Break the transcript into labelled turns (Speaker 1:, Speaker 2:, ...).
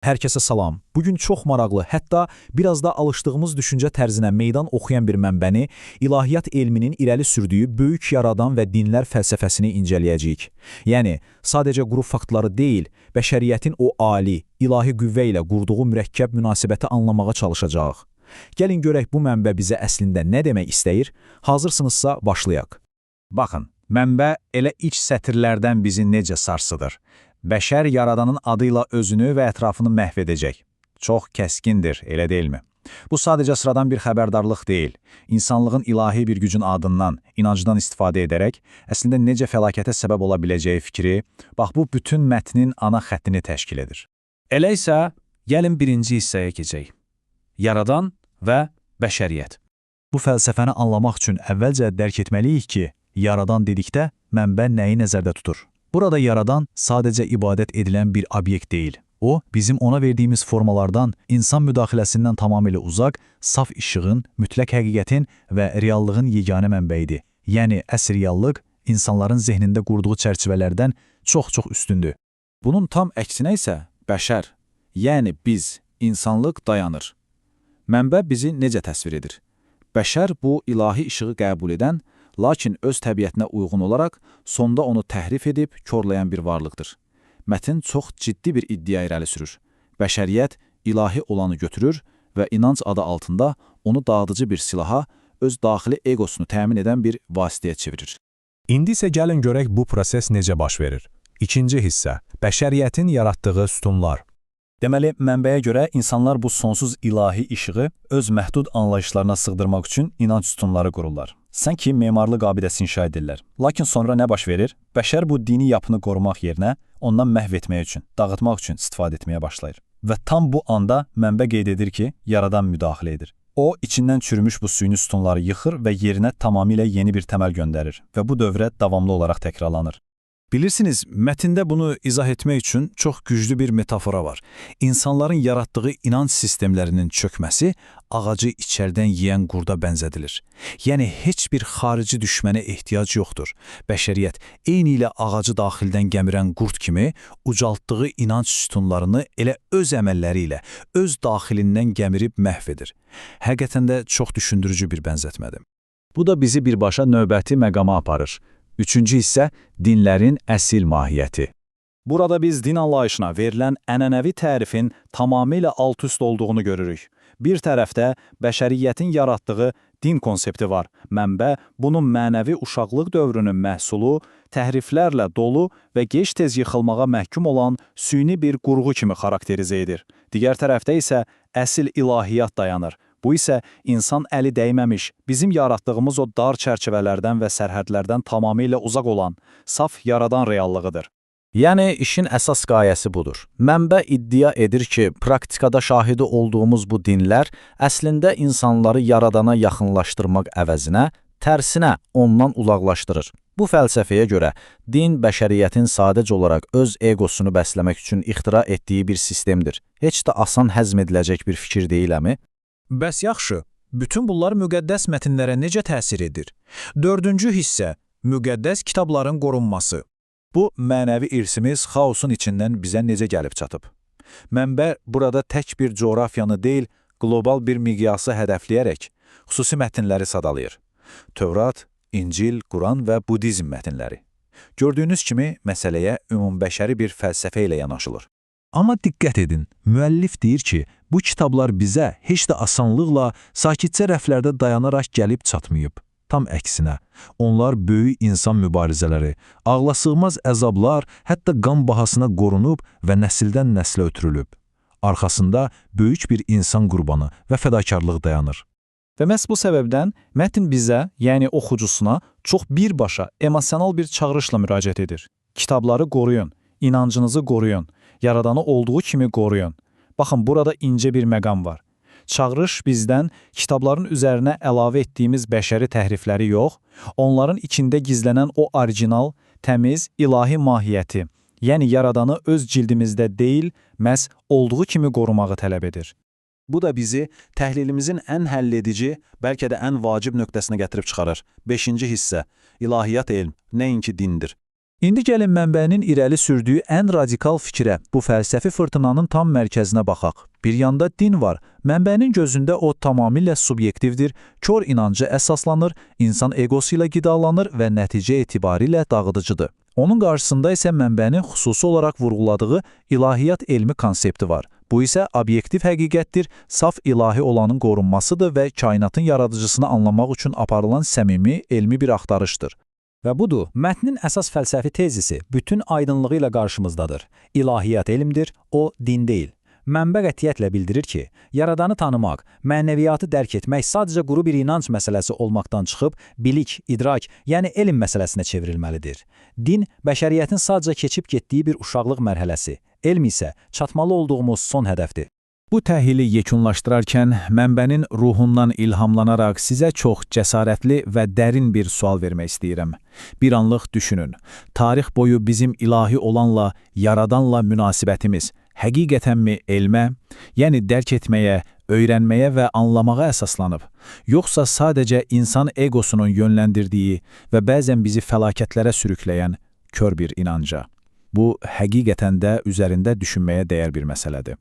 Speaker 1: Hər kəsə salam. Bugün çox maraqlı, hətta biraz da alışdığımız düşüncə tərzinə meydan oxuyan bir mənbəni, ilahiyyat elminin irəli sürdüyü böyük yaradan və dinlər fəlsəfəsini incələyəcəyik. Yəni, sadəcə quru faktları deyil, bəşəriyyətin o ali, ilahi qüvvə ilə qurduğu mürəkkəb münasibəti anlamağa çalışacağıq. Gəlin görək bu mənbə bizə əslində nə demək istəyir? Hazırsınızsa başlayaq. Baxın, mənbə elə iç sətirlərdən bizi necə sarsıdır. Bəşər yaradanın adıyla özünü və ətrafını məhv edəcək. Çox kəskindir, elə deyilmi? Bu sadəcə sıradan bir xəbərdarlıq deyil. İnsanlığın ilahi bir gücün adından, inancdan istifadə edərək, əslində necə fəlakətə səbəb ola biləcəyi fikri, bax bu bütün mətnin ana xəttini təşkil edir.
Speaker 2: Elə isə, gəlin birinci hissəyə keçək. Yaradan və bəşəriyyət.
Speaker 1: Bu fəlsəfəni anlamaq üçün əvvəlcə dərk etməliyik ki, yaradan dedikdə mənbə nəyi nəzərdə tutur? Burada yaradan sadəcə ibadət edilən bir obyekt deyil. O, bizim ona verdiyimiz formalardan, insan müdaxiləsindən tamamilə uzaq, saf işığın, mütləq həqiqətin və reallığın yeganə mənbəyidir. Yəni, əsl reallıq insanların zehnində qurduğu çərçivələrdən çox-çox üstündür.
Speaker 3: Bunun tam əksinə isə bəşər, yəni biz, insanlıq dayanır. Mənbə bizi necə təsvir edir? Bəşər bu ilahi işığı qəbul edən, lakin öz təbiətinə uyğun olaraq sonda onu təhrif edib körləyən bir varlıqdır. Mətn çox ciddi bir iddia irəli sürür. Bəşəriyyət ilahi olanı götürür və inanc adı altında onu dağıdıcı bir silaha, öz daxili egosunu təmin edən bir vasitəyə çevirir.
Speaker 1: İndi isə gəlin görək bu proses necə baş verir. İkinci hissə, bəşəriyyətin yaratdığı sütunlar.
Speaker 3: Deməli, mənbəyə görə insanlar bu sonsuz ilahi işığı öz məhdud anlayışlarına sığdırmaq üçün inanc sütunları qururlar. Sanki memarlıq abidəsi inşa edirlər. Lakin sonra nə baş verir? Bəşər bu dini yapını qorumaq yerinə ondan məhv etmək üçün, dağıtmaq üçün istifadə etməyə başlayır. Və tam bu anda mənbə qeyd edir ki, yaradan müdaxilə edir. O, içindən çürümüş bu süni sütunları yıxır və yerinə tamamilə yeni bir təməl göndərir və bu dövrə davamlı olaraq təkrarlanır.
Speaker 1: Bilirsiniz, mətndə bunu izah etmək üçün çox güclü bir metafora var. İnsanların yaratdığı inanc sistemlərinin çökməsi ağacı içərdən yeyən qurda bənzədilir. Yəni, heç bir xarici düşmənə ehtiyac yoxdur. Bəşəriyyət eyni ilə ağacı daxildən gəmirən qurd kimi ucaltdığı inanc sütunlarını elə öz əməlləri ilə, öz daxilindən gəmirib məhv edir. Həqiqətən də çox düşündürücü bir bənzətmədir. Bu da bizi birbaşa növbəti məqama aparır. Üçüncü hissə, dinlərin əsl mahiyyəti.
Speaker 3: Burada biz din anlayışına verilən ənənəvi tərifin tamamilə alt-üst olduğunu görürük. Bir tərəfdə bəşəriyyətin yaratdığı din konsepti var. Mənbə bunun mənəvi uşaqlıq dövrünün məhsulu, təhriflərlə dolu və gec-tez yıxılmağa məhkum olan süni bir qurğu kimi xarakterizə edir. Digər tərəfdə isə əsl ilahiyyat dayanır. Bu isə insan əli dəyməmiş, bizim yaratdığımız o dar çərçivələrdən və sərhədlərdən tamamilə uzaq olan, saf yaradan reallığıdır.
Speaker 1: Yəni, işin əsas qayəsi budur. Mənbə iddia edir ki, praktikada şahidi olduğumuz bu dinlər əslində insanları yaradana yaxınlaşdırmaq əvəzinə, tərsinə ondan uzaqlaşdırır. Bu fəlsəfəyə görə din bəşəriyyətin sadəcə olaraq öz egosunu bəsləmək üçün ixtira etdiyi bir sistemdir. Heç də asan həzm ediləcək bir fikir deyiləmi? Bəs yaxşı, bütün bunlar müqəddəs mətnlərə necə təsir edir? Dördüncü hissə, müqəddəs kitabların qorunması. Bu, mənəvi irsimiz xaosun içindən bizə necə gəlib çatıb? Mənbə burada tək bir coğrafiyanı deyil, qlobal bir miqyası hədəfləyərək xüsusi mətnləri sadalayır. Tövrat, İncil, Quran və Budizm mətnləri. Gördüyünüz kimi, məsələyə ümumbəşəri bir fəlsəfə ilə yanaşılır. Amma diqqət edin, müəllif deyir ki, bu kitablar bizə heç də asanlıqla sakitcə rəflərdə dayanaraq gəlib çatmayıb. Tam əksinə, onlar böyük insan mübarizələri, ağlasığmaz əzablar, hətta qan bahasına qorunub və nəsildən nəslə ötürülüb. Arxasında böyük bir insan qurbanı və fədakarlıq dayanır.
Speaker 3: Və məhz bu səbəbdən mətn bizə, yəni oxucusuna çox birbaşa, emosional bir çağırışla müraciət edir. Kitabları qoruyun, inancınızı qoruyun, yaradanı olduğu kimi qoruyun. Baxın, burada incə bir məqam var. Çağırış bizdən kitabların üzərinə əlavə etdiyimiz bəşəri təhrifləri yox, onların içində gizlənən o orijinal, təmiz, ilahi mahiyyəti, yəni yaradanı öz cildimizdə deyil, məhz olduğu kimi qorumağı tələb edir. Bu da bizi təhlilimizin ən həlledici, bəlkə də ən vacib nöqtəsinə gətirib çıxarır. 5-ci hissə, ilahiyyat elm, nəinki dindir. İndi gəlin mənbənin irəli sürdüyü ən radikal fikrə, bu fəlsəfi fırtınanın tam mərkəzinə baxaq. Bir yanda din var. Mənbənin gözündə o tamamilə subyektivdir, kör inancı əsaslanır, insan egosu ilə qidalanır və nəticə etibarilə dağıdıcıdır. Onun qarşısında isə mənbənin xüsusi olaraq vurğuladığı ilahiyyat elmi konsepti var. Bu isə obyektiv həqiqətdir, saf ilahi olanın qorunmasıdır və kainatın yaradıcısını anlamaq üçün aparılan səmimi elmi bir axtarışdır.
Speaker 4: Və budur, mətnin əsas fəlsəfi tezisi bütün aydınlığı ilə qarşımızdadır. İlahiyyat elmdir, o din deyil. Mənbə qətiyyətlə bildirir ki, yaradanı tanımaq, mənəviyyatı dərk etmək sadəcə quru bir inanc məsələsi olmaqdan çıxıb, bilik, idrak, yəni elm məsələsinə çevrilməlidir. Din, bəşəriyyətin sadəcə keçib getdiyi bir uşaqlıq mərhələsi, elm isə çatmalı olduğumuz son hədəfdir.
Speaker 2: Bu təhili yekunlaşdırarkən mənbənin ruhundan ilhamlanaraq sizə çox cəsarətli və dərin bir sual vermək istəyirəm. Bir anlıq düşünün. Tarix boyu bizim ilahi olanla, yaradanla münasibətimiz həqiqətənmi elmə, yəni dərk etməyə, öyrənməyə və anlamağa əsaslanıb, yoxsa sadəcə insan egosunun yönləndirdiyi və bəzən bizi fəlakətlərə sürükləyən kör bir inanca? Bu, həqiqətən də üzərində düşünməyə dəyər bir məsələdir.